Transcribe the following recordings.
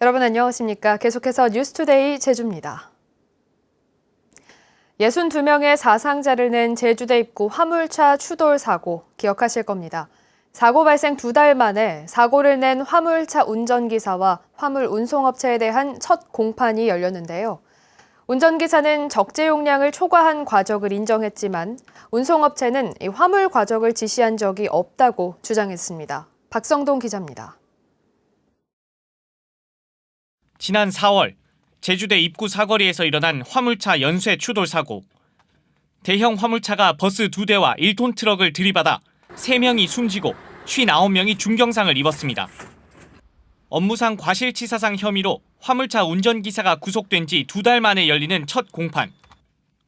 여러분 안녕하십니까? 계속해서 뉴스투데이 제주입니다. 62명의 사상자를 낸 제주대 입구 화물차 추돌 사고 기억하실 겁니다. 사고 발생 2달 만에 사고를 낸 화물차 운전기사와 화물 운송업체에 대한 첫 공판이 열렸는데요. 운전기사는 적재 용량을 초과한 과적을 인정했지만 운송업체는 이 화물 과적을 지시한 적이 없다고 주장했습니다. 박성동 기자입니다. 지난 4월 제주대 입구 사거리에서 일어난 화물차 연쇄 추돌 사고. 대형 화물차가 버스 2대와 1톤 트럭을 들이받아 3명이 숨지고 59명이 중경상을 입었습니다. 업무상 과실치사상 혐의로 화물차 운전기사가 구속된 지 2달 만에 열리는 첫 공판.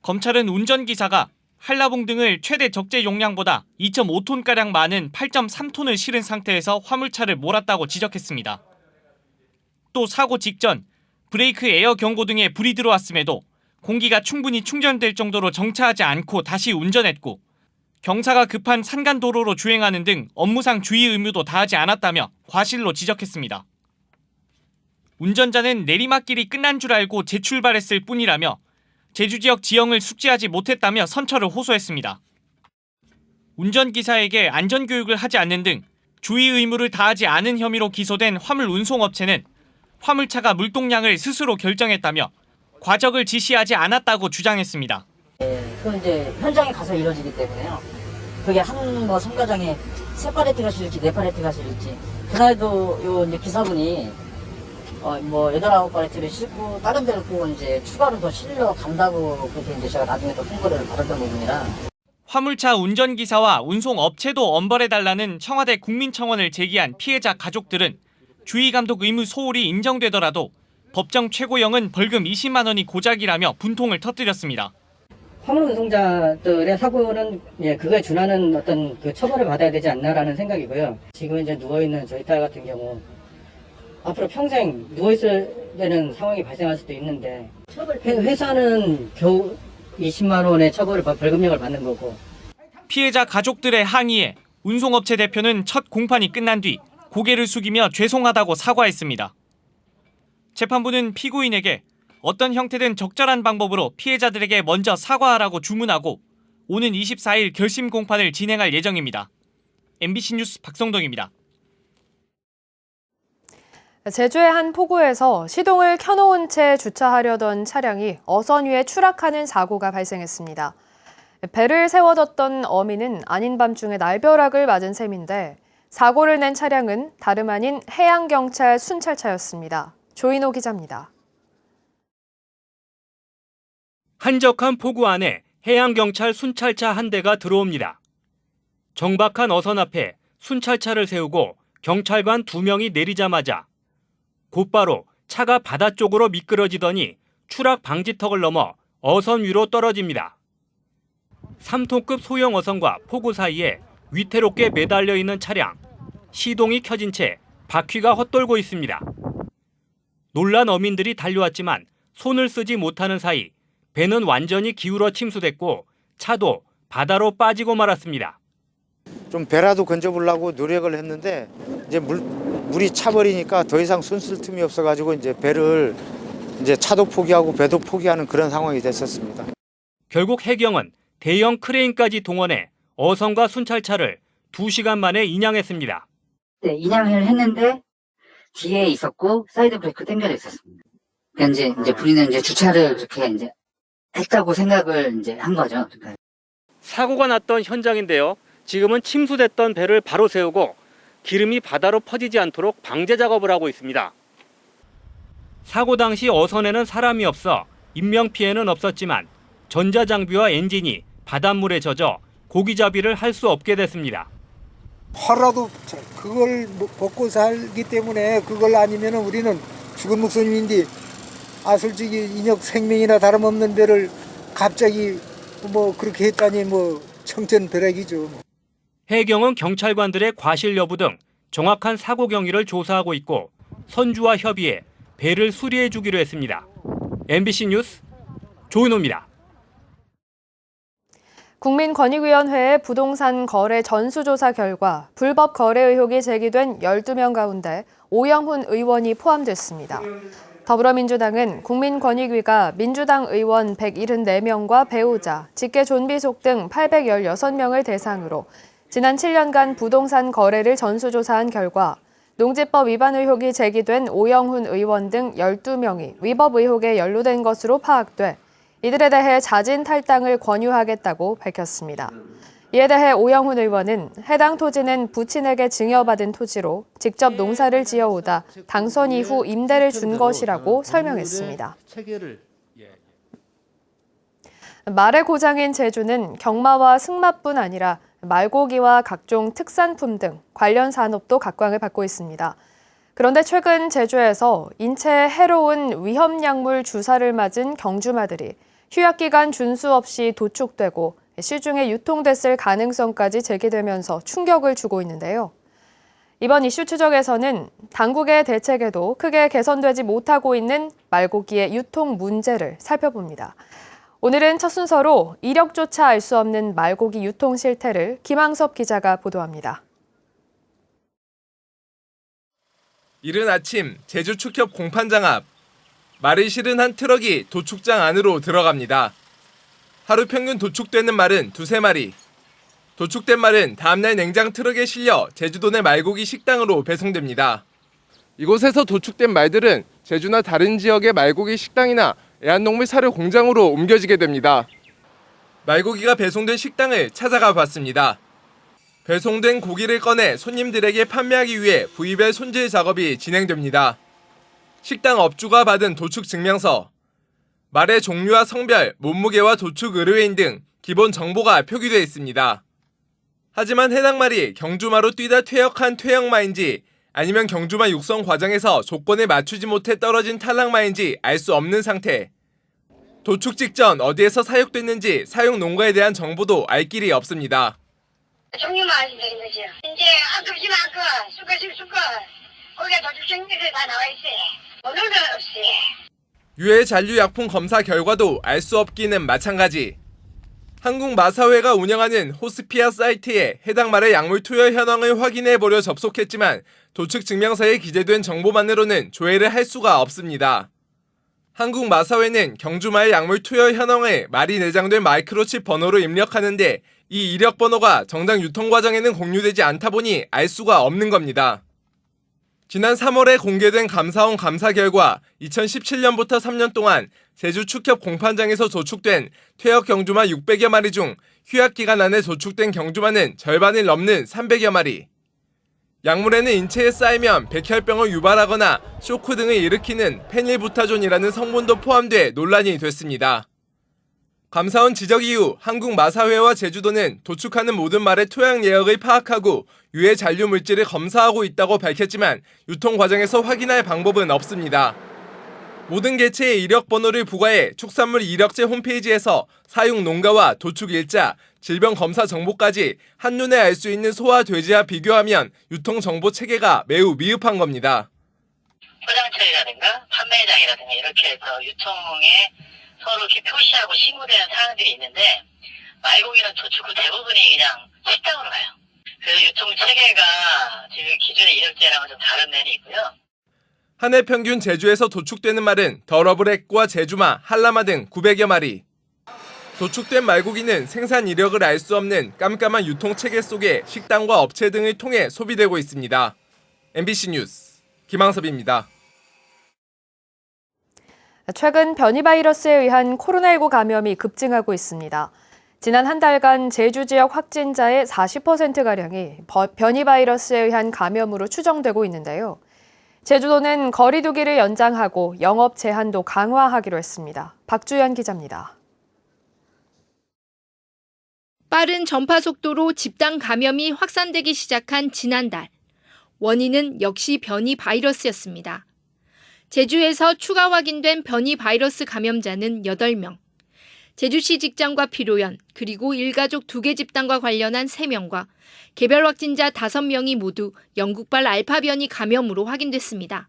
검찰은 운전기사가 한라봉 등을 최대 적재 용량보다 2.5톤가량 많은 8.3톤을 실은 상태에서 화물차를 몰았다고 지적했습니다. 또 사고 직전 브레이크 에어 경고 등에 불이 들어왔음에도 공기가 충분히 충전될 정도로 정차하지 않고 다시 운전했고 경사가 급한 산간도로로 주행하는 등 업무상 주의 의무도 다하지 않았다며 과실로 지적했습니다. 운전자는 내리막길이 끝난 줄 알고 재출발했을 뿐이라며 제주 지역 지형을 숙지하지 못했다며 선처를 호소했습니다. 운전기사에게 안전교육을 하지 않는 등 주의 의무를 다하지 않은 혐의로 기소된 화물 운송업체는 화물차가 물동량을 스스로 결정했다며 과적을 지시하지 않았다고 주장했습니다. 그건 이제 현장에 가서 이루어지기 때문에요. 그게 한 성가장에 3팔레트가 실릴지 4팔레트가 실릴지 그날도 요 이제 기사분이 8, 9팔레트를 싣고 다른 데로 또 이제 추가로 더 실려 간다고 그렇게 이제 제가 나중에 또 통보를 받았던 부분이라. 화물차 운전기사와 운송업체도 엄벌해달라는 청와대 국민청원을 제기한 피해자 가족들은 주의감독 의무 소홀이 인정되더라도 법정 최고형은 벌금 20만 원이 고작이라며 분통을 터뜨렸습니다. 화물 운송자들의 사고는 그거에 준하는 어떤 그 처벌을 받아야 되지 않나라는 생각이고요. 지금 이제 누워있는 저희 딸 같은 경우 앞으로 평생 누워있어야 되는 상황이 발생할 수도 있는데 회사는 겨우 20만 원의 벌금형을 받는 거고. 피해자 가족들의 항의에 운송업체 대표는 첫 공판이 끝난 뒤 고개를 숙이며 죄송하다고 사과했습니다. 재판부는 피고인에게 어떤 형태든 적절한 방법으로 피해자들에게 먼저 사과하라고 주문하고 오는 24일 결심 공판을 진행할 예정입니다. MBC 뉴스 박성동입니다. 제주의 한 포구에서 시동을 켜놓은 채 주차하려던 차량이 어선 위에 추락하는 사고가 발생했습니다. 배를 세워뒀던 어민은 아닌 밤중에 날벼락을 맞은 셈인데 사고를 낸 차량은 다름 아닌 해양경찰 순찰차였습니다. 조인호 기자입니다. 한적한 포구 안에 해양경찰 순찰차 한 대가 들어옵니다. 정박한 어선 앞에 순찰차를 세우고 경찰관 2명이 내리자마자 곧바로 차가 바다 쪽으로 미끄러지더니 추락 방지턱을 넘어 어선 위로 떨어집니다. 3톤급 소형 어선과 포구 사이에 위태롭게 매달려 있는 차량, 시동이 켜진 채 바퀴가 헛돌고 있습니다. 놀란 어민들이 달려왔지만 손을 쓰지 못하는 사이 배는 완전히 기울어 침수됐고 차도 바다로 빠지고 말았습니다. 좀 배라도 건져보려고 노력을 했는데 이제 물이 차버리니까 더 이상 손 쓸 틈이 없어가지고 이제 배를 이제 차도 포기하고 배도 포기하는 그런 상황이 됐었습니다. 결국 해경은 대형 크레인까지 동원해 어선과 순찰차를 2시간 만에 인양했습니다. 네, 인양을 했는데 뒤에 있었고 사이드 브레이크 당겨져 있었습니다. 이제 우리는 이제 주차를 그렇게 이제 했다고 생각을 이제 한 거죠. 사고가 났던 현장인데요. 지금은 침수됐던 배를 바로 세우고 기름이 바다로 퍼지지 않도록 방제 작업을 하고 있습니다. 사고 당시 어선에는 사람이 없어 인명피해는 없었지만 전자장비와 엔진이 바닷물에 젖어 고기잡이를 할 수 없게 됐습니다. 팔아도 그걸 먹고 살기 때문에 그걸 아니면 우리는 죽은 목숨인데 솔직히 인역 생명이나 다름없는 배를 갑자기 그렇게 했다니 청천벽력이죠. 해경은 경찰관들의 과실 여부 등 정확한 사고 경위를 조사하고 있고 선주와 협의해 배를 수리해 주기로 했습니다. MBC 뉴스 조인호입니다. 국민권익위원회의 부동산 거래 전수조사 결과 불법 거래 의혹이 제기된 12명 가운데 오영훈 의원이 포함됐습니다. 더불어민주당은 국민권익위가 민주당 의원 174명과 배우자, 직계 존비속 등 816명을 대상으로 지난 7년간 부동산 거래를 전수조사한 결과 농지법 위반 의혹이 제기된 오영훈 의원 등 12명이 위법 의혹에 연루된 것으로 파악돼 이들에 대해 자진 탈당을 권유하겠다고 밝혔습니다. 이에 대해 오영훈 의원은 해당 토지는 부친에게 증여받은 토지로 직접 농사를 지어오다 당선 이후 임대를 준 것이라고 설명했습니다. 말의 고장인 제주는 경마와 승마뿐 아니라 말고기와 각종 특산품 등 관련 산업도 각광을 받고 있습니다. 그런데 최근 제주에서 인체에 해로운 위험약물 주사를 맞은 경주마들이 휴약기간 준수 없이 도축되고 시중에 유통됐을 가능성까지 제기되면서 충격을 주고 있는데요. 이번 이슈 추적에서는 당국의 대책에도 크게 개선되지 못하고 있는 말고기의 유통 문제를 살펴봅니다. 오늘은 첫 순서로 이력조차 알 수 없는 말고기 유통 실태를 김항섭 기자가 보도합니다. 이른 아침 제주 축협 공판장 앞 말을 실은 한 트럭이 도축장 안으로 들어갑니다. 하루 평균 도축되는 말은 2~3마리. 도축된 말은 다음날 냉장 트럭에 실려 제주도 내 말고기 식당으로 배송됩니다. 이곳에서 도축된 말들은 제주나 다른 지역의 말고기 식당이나 애완동물 사료 공장으로 옮겨지게 됩니다. 말고기가 배송된 식당을 찾아가 봤습니다. 배송된 고기를 꺼내 손님들에게 판매하기 위해 부위별 손질 작업이 진행됩니다. 식당 업주가 받은 도축 증명서, 말의 종류와 성별, 몸무게와 도축 의뢰인 등 기본 정보가 표기되어 있습니다. 하지만 해당 말이 경주마로 뛰다 퇴역한 퇴역마인지 아니면 경주마 육성 과정에서 조건에 맞추지 못해 떨어진 탈락마인지 알 수 없는 상태. 도축 직전 어디에서 사육됐는지 사육 농가에 대한 정보도 알 길이 없습니다. 종류만 알면 되는 거죠. 이제 아깝지만 수컷 거기에 도축 증명서 다 나와 있어요. 오늘도 없어요. 유해 잔류약품 검사 결과도 알 수 없기는 마찬가지. 한국마사회가 운영하는 호스피아 사이트에 해당 말의 약물 투여 현황을 확인해보려 접속했지만 도축 증명서에 기재된 정보만으로는 조회를 할 수가 없습니다. 한국마사회는 경주마의 약물 투여 현황을 말이 내장된 마이크로칩 번호로 입력하는데 이 이력 번호가 정작 유통 과정에는 공유되지 않다 보니 알 수가 없는 겁니다. 지난 3월에 공개된 감사원 감사 결과 2017년부터 3년 동안 제주 축협 공판장에서 도축된 퇴역 경주마 600여 마리 중 휴약 기간 안에 도축된 경주마는 절반을 넘는 300여 마리. 약물에는 인체에 쌓이면 백혈병을 유발하거나 쇼크 등을 일으키는 페닐부타존이라는 성분도 포함돼 논란이 됐습니다. 감사원 지적 이후 한국마사회와 제주도는 도축하는 모든 말의 토양 내역을 파악하고 유해 잔류 물질을 검사하고 있다고 밝혔지만 유통 과정에서 확인할 방법은 없습니다. 모든 개체의 이력 번호를 부과해 축산물 이력제 홈페이지에서 사육 농가와 도축 일자, 질병 검사 정보까지 한눈에 알 수 있는 소와 돼지와 비교하면 유통 정보 체계가 매우 미흡한 겁니다. 포장처리라든가 판매장이라든가 이렇게 해서 유통에 서로 이렇게 표시하고 신고되는 사항들이 있는데 말고기는 도축 후 대부분이 그냥 식당으로 가요. 그래서 유통 체계가 지금 기존의 이력제랑은 좀 다른 면이 있고요. 한 해 평균 제주에서 도축되는 말은 더러블랙과 제주마, 한라마 등 900여 마리. 도축된 말고기는 생산 이력을 알 수 없는 깜깜한 유통 체계 속에 식당과 업체 등을 통해 소비되고 있습니다. MBC 뉴스 김항섭입니다. 최근 변이 바이러스에 의한 코로나19 감염이 급증하고 있습니다. 지난 한 달간 제주 지역 확진자의 40%가량이 변이 바이러스에 의한 감염으로 추정되고 있는데요. 제주도는 거리 두기를 연장하고 영업 제한도 강화하기로 했습니다. 박주연 기자입니다. 빠른 전파 속도로 집단 감염이 확산되기 시작한 지난달. 원인은 역시 변이 바이러스였습니다. 제주에서 추가 확인된 변이 바이러스 감염자는 8명. 제주시 직장과 피로연, 그리고 일가족 2개 집단과 관련한 3명과 개별 확진자 5명이 모두 영국발 알파 변이 감염으로 확인됐습니다.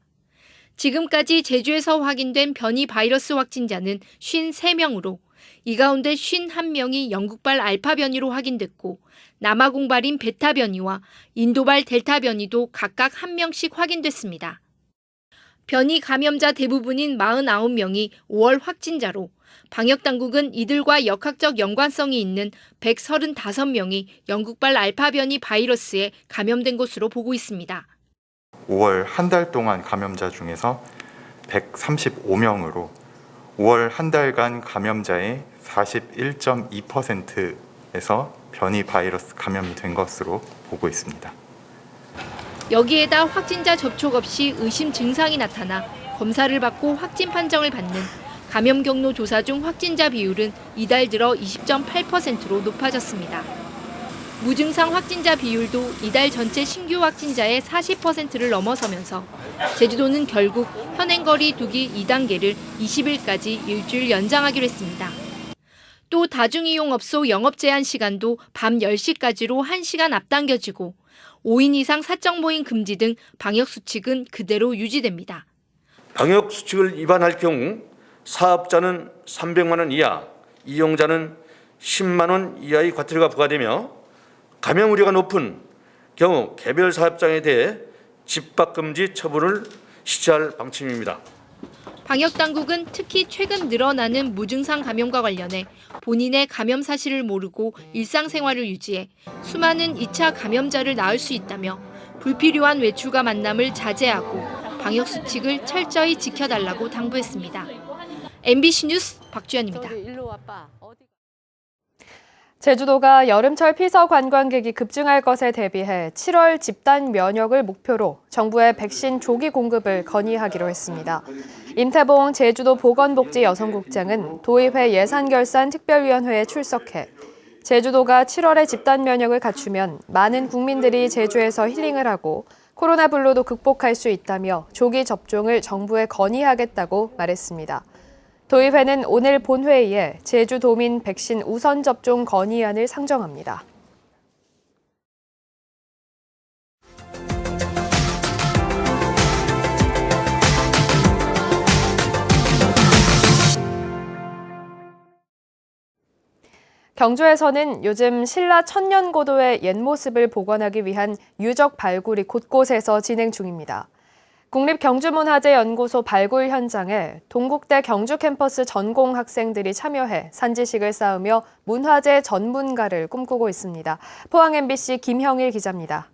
지금까지 제주에서 확인된 변이 바이러스 확진자는 53명으로 이 가운데 51명이 영국발 알파 변이로 확인됐고 남아공발인 베타 변이와 인도발 델타 변이도 각각 1명씩 확인됐습니다. 변이 감염자 대부분인 49명이 5월 확진자로 방역당국은 이들과 역학적 연관성이 있는 135명이 영국발 알파 변이 바이러스에 감염된 것으로 보고 있습니다. 5월 한 달 동안 감염자 중에서 135명으로 5월 한 달간 감염자의 41.2%에서 변이 바이러스 감염이 된 것으로 보고 있습니다. 여기에다 확진자 접촉 없이 의심 증상이 나타나 검사를 받고 확진 판정을 받는 감염 경로 조사 중 확진자 비율은 이달 들어 20.8%로 높아졌습니다. 무증상 확진자 비율도 이달 전체 신규 확진자의 40%를 넘어서면서 제주도는 결국 현행거리 두기 2단계를 20일까지 일주일 연장하기로 했습니다. 또 다중이용업소 영업 제한 시간도 밤 10시까지로 1시간 앞당겨지고 5인 이상 사적 모임 금지 등 방역 수칙은 그대로 유지됩니다. 방역 수칙을 위반할 경우 사업자는 300만 원 이하, 이용자는 10만 원 이하의 과태료가 부과되며 감염 우려가 높은 경우 개별 사업장에 대해 집합 금지 처분을 실시할 방침입니다. 방역당국은 특히 최근 늘어나는 무증상 감염과 관련해 본인의 감염 사실을 모르고 일상생활을 유지해 수많은 2차 감염자를 낳을 수 있다며 불필요한 외출과 만남을 자제하고 방역 수칙을 철저히 지켜달라고 당부했습니다. MBC 뉴스 박주연입니다. 제주도가 여름철 피서 관광객이 급증할 것에 대비해 7월 집단 면역을 목표로 정부의 백신 조기 공급을 건의하기로 했습니다. 임태봉 제주도 보건복지여성국장은 도의회 예산결산특별위원회에 출석해 제주도가 7월에 집단 면역을 갖추면 많은 국민들이 제주에서 힐링을 하고 코로나 블루도 극복할 수 있다며 조기 접종을 정부에 건의하겠다고 말했습니다. 도의회는 오늘 본회의에 제주도민 백신 우선 접종 건의안을 상정합니다. 경주에서는 요즘 신라 천년고도의 옛 모습을 복원하기 위한 유적 발굴이 곳곳에서 진행 중입니다. 국립경주문화재연구소 발굴 현장에 동국대 경주 캠퍼스 전공 학생들이 참여해 산지식을 쌓으며 문화재 전문가를 꿈꾸고 있습니다. 포항 MBC 김형일 기자입니다.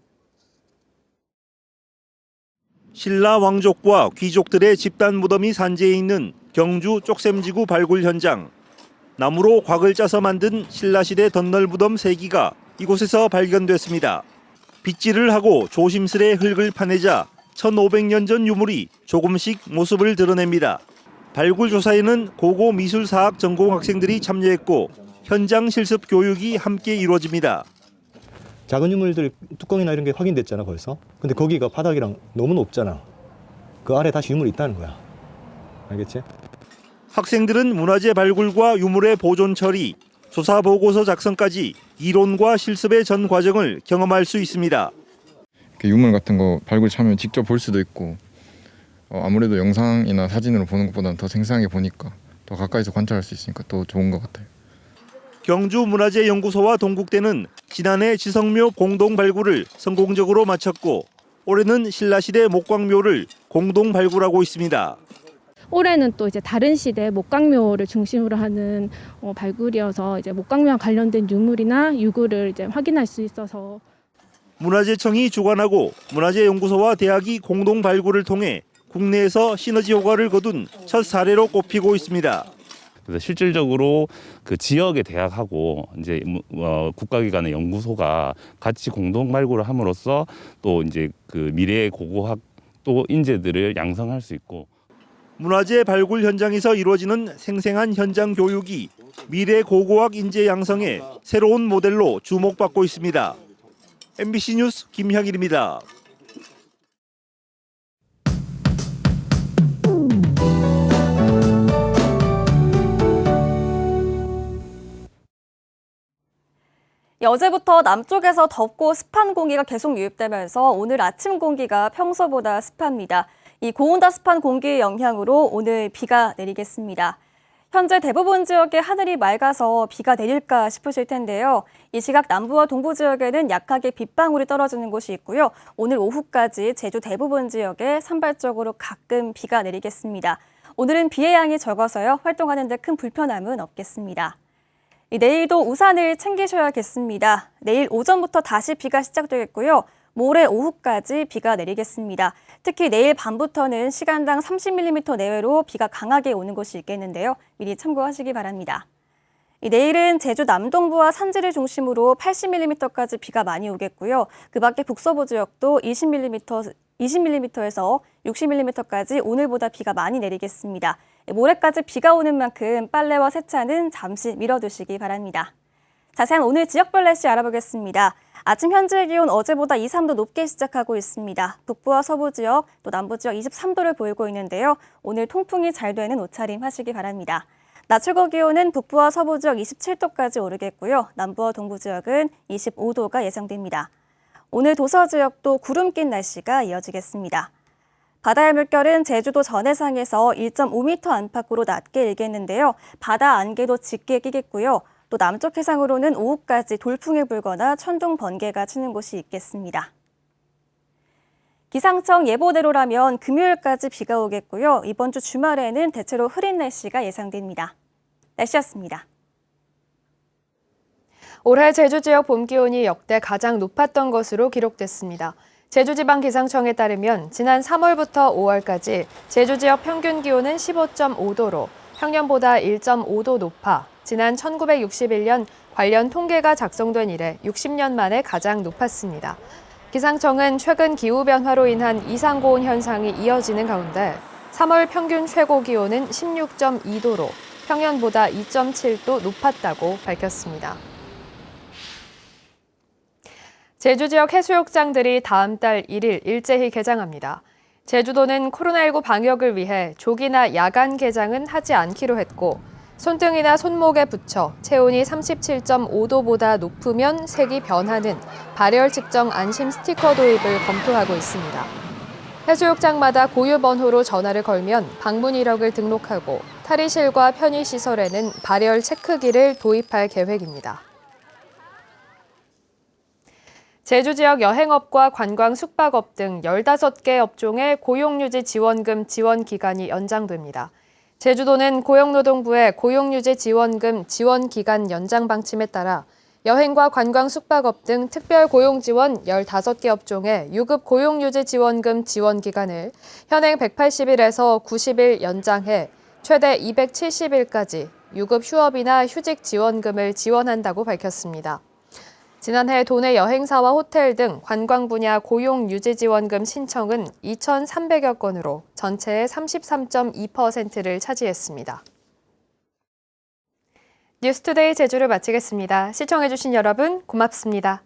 신라 왕족과 귀족들의 집단 무덤이 산재해 있는 경주 쪽샘지구 발굴 현장. 나무로 곽을 짜서 만든 신라시대 덧널 무덤 3기가 이곳에서 발견됐습니다. 빗질을 하고 조심스레 흙을 파내자 1500년 전 유물이 조금씩 모습을 드러냅니다. 발굴 조사에는 고고 미술사학 전공 학생들이 참여했고 현장 실습 교육이 함께 이루어집니다. 작은 유물들 뚜껑이나 이런 게 확인됐잖아 벌써. 근데 거기가 바닥이랑 너무 높잖아. 그 아래 다시 유물이 있다는 거야. 알겠지? 학생들은 문화재 발굴과 유물의 보존 처리, 조사 보고서 작성까지 이론과 실습의 전 과정을 경험할 수 있습니다. 유물 같은 거 발굴 참여 직접 볼 수도 있고 아무래도 영상이나 사진으로 보는 것보다는 더 생생하게 보니까 더 가까이서 관찰할 수 있으니까 더 좋은 것 같아요. 경주문화재연구소와 동국대는 지난해 지성묘 공동 발굴을 성공적으로 마쳤고 올해는 신라시대 목광묘를 공동 발굴하고 있습니다. 올해는 또 이제 다른 시대 목광묘를 중심으로 하는 발굴이어서 이제 목광묘와 관련된 유물이나 유구를 이제 확인할 수 있어서 문화재청이 주관하고 문화재연구소와 대학이 공동 발굴을 통해 국내에서 시너지 효과를 거둔 첫 사례로 꼽히고 있습니다. 그래서 실질적으로 그 지역의 대학하고 이제 국가기관의 연구소가 같이 공동 발굴을 함으로써 또 이제 그 미래의 고고학 또 인재들을 양성할 수 있고. 문화재 발굴 현장에서 이루어지는 생생한 현장 교육이 미래 고고학 인재 양성의 새로운 모델로 주목받고 있습니다. MBC 뉴스 김형일입니다. 어제부터 남쪽에서 덥고 습한 공기가 계속 유입되면서 오늘 아침 공기가 평소보다 습합니다. 이 고온다습한 공기의 영향으로 오늘 비가 내리겠습니다. 현재 대부분 지역의 하늘이 맑아서 비가 내릴까 싶으실 텐데요. 이 시각 남부와 동부 지역에는 약하게 빗방울이 떨어지는 곳이 있고요. 오늘 오후까지 제주 대부분 지역에 산발적으로 가끔 비가 내리겠습니다. 오늘은 비의 양이 적어서요. 활동하는 데 큰 불편함은 없겠습니다. 내일도 우산을 챙기셔야겠습니다. 내일 오전부터 다시 비가 시작되겠고요. 모레 오후까지 비가 내리겠습니다. 특히 내일 밤부터는 시간당 30mm 내외로 비가 강하게 오는 곳이 있겠는데요. 미리 참고하시기 바랍니다. 내일은 제주 남동부와 산지를 중심으로 80mm까지 비가 많이 오겠고요. 그 밖에 북서부 지역도 20mm에서 60mm까지 오늘보다 비가 많이 내리겠습니다. 모레까지 비가 오는 만큼 빨래와 세차는 잠시 미뤄두시기 바랍니다. 자세한 오늘 지역별 날씨 알아보겠습니다. 아침 현재 기온 어제보다 2, 3도 높게 시작하고 있습니다. 북부와 서부 지역, 또 남부 지역 23도를 보이고 있는데요. 오늘 통풍이 잘 되는 옷차림 하시기 바랍니다. 낮 최고 기온은 북부와 서부 지역 27도까지 오르겠고요. 남부와 동부 지역은 25도가 예상됩니다. 오늘 도서 지역도 구름 낀 날씨가 이어지겠습니다. 바다의 물결은 제주도 전해상에서 1.5m 안팎으로 낮게 일겠는데요. 바다 안개도 짙게 끼겠고요. 또 남쪽 해상으로는 오후까지 돌풍이 불거나 천둥 번개가 치는 곳이 있겠습니다. 기상청 예보대로라면 금요일까지 비가 오겠고요. 이번 주 주말에는 대체로 흐린 날씨가 예상됩니다. 날씨였습니다. 올해 제주 지역 봄 기온이 역대 가장 높았던 것으로 기록됐습니다. 제주지방기상청에 따르면 지난 3월부터 5월까지 제주 지역 평균 기온은 15.5도로 평년보다 1.5도 높아 지난 1961년 관련 통계가 작성된 이래 60년 만에 가장 높았습니다. 기상청은 최근 기후변화로 인한 이상고온 현상이 이어지는 가운데 3월 평균 최고 기온은 16.2도로 평년보다 2.7도 높았다고 밝혔습니다. 제주 지역 해수욕장들이 다음 달 1일 일제히 개장합니다. 제주도는 코로나19 방역을 위해 조기나 야간 개장은 하지 않기로 했고 손등이나 손목에 붙여 체온이 37.5도보다 높으면 색이 변하는 발열 측정 안심 스티커 도입을 검토하고 있습니다. 해수욕장마다 고유 번호로 전화를 걸면 방문 이력을 등록하고 탈의실과 편의시설에는 발열 체크기를 도입할 계획입니다. 제주 지역 여행업과 관광 숙박업 등 15개 업종의 고용유지 지원금 지원 기간이 연장됩니다. 제주도는 고용노동부의 고용유지 지원금 지원 기간 연장 방침에 따라 여행과 관광 숙박업 등 특별 고용 지원 15개 업종의 유급 고용유지 지원금 지원 기간을 현행 180일에서 90일 연장해 최대 270일까지 유급 휴업이나 휴직 지원금을 지원한다고 밝혔습니다. 지난해 도내 여행사와 호텔 등 관광 분야 고용 유지 지원금 신청은 2,300여 건으로 전체의 33.2%를 차지했습니다. 뉴스투데이 제주를 마치겠습니다. 시청해주신 여러분 고맙습니다.